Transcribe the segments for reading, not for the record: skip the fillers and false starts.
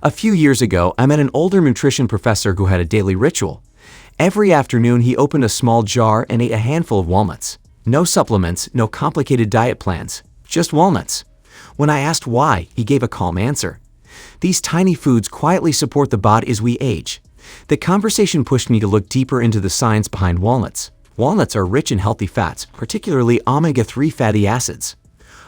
A few years ago, I met an older nutrition professor who had a daily ritual. Every afternoon, he opened a small jar and ate a handful of walnuts. No supplements, no complicated diet plans, just walnuts. When I asked why, he gave a calm answer. These tiny foods quietly support the body as we age. The conversation pushed me to look deeper into the science behind walnuts. Walnuts are rich in healthy fats, particularly omega-3 fatty acids.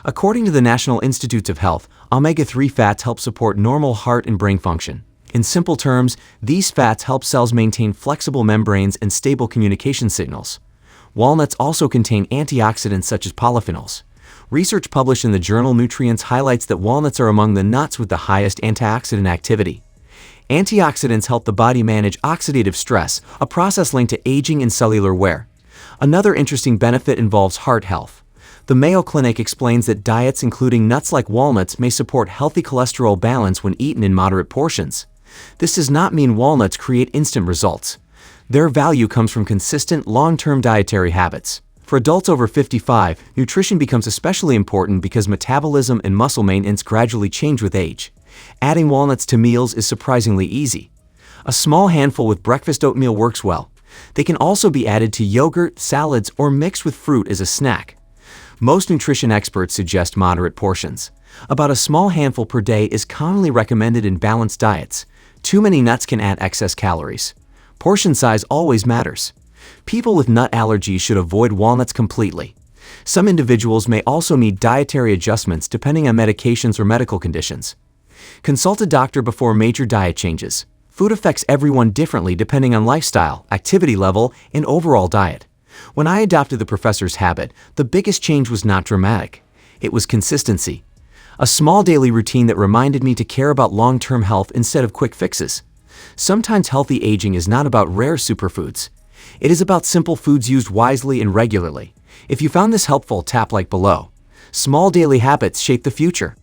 According to the National Institutes of Health, omega-3 fats help support normal heart and brain function. In simple terms, these fats help cells maintain flexible membranes and stable communication signals. Walnuts also contain antioxidants such as polyphenols. Research published in the journal Nutrients highlights that walnuts are among the nuts with the highest antioxidant activity. Antioxidants help the body manage oxidative stress, a process linked to aging and cellular wear. Another interesting benefit involves heart health. The Mayo Clinic explains that diets including nuts like walnuts may support healthy cholesterol balance when eaten in moderate portions. This does not mean walnuts create instant results. Their value comes from consistent, long-term dietary habits. For adults over 55, nutrition becomes especially important because metabolism and muscle maintenance gradually change with age. Adding walnuts to meals is surprisingly easy. A small handful with breakfast oatmeal works well. They can also be added to yogurt, salads, or mixed with fruit as a snack. Most nutrition experts suggest moderate portions. About a small handful per day is commonly recommended in balanced diets. Too many nuts can add excess calories. Portion size always matters. People with nut allergies should avoid walnuts completely. Some individuals may also need dietary adjustments depending on medications or medical conditions. Consult a doctor before major diet changes. Food affects everyone differently depending on lifestyle, activity level, and overall diet. When I adopted the professor's habit, the biggest change was not dramatic. It was consistency. A small daily routine that reminded me to care about long-term health instead of quick fixes. Sometimes healthy aging is not about rare superfoods. It is about simple foods used wisely and regularly. If you found this helpful, tap like below. Small daily habits shape the future.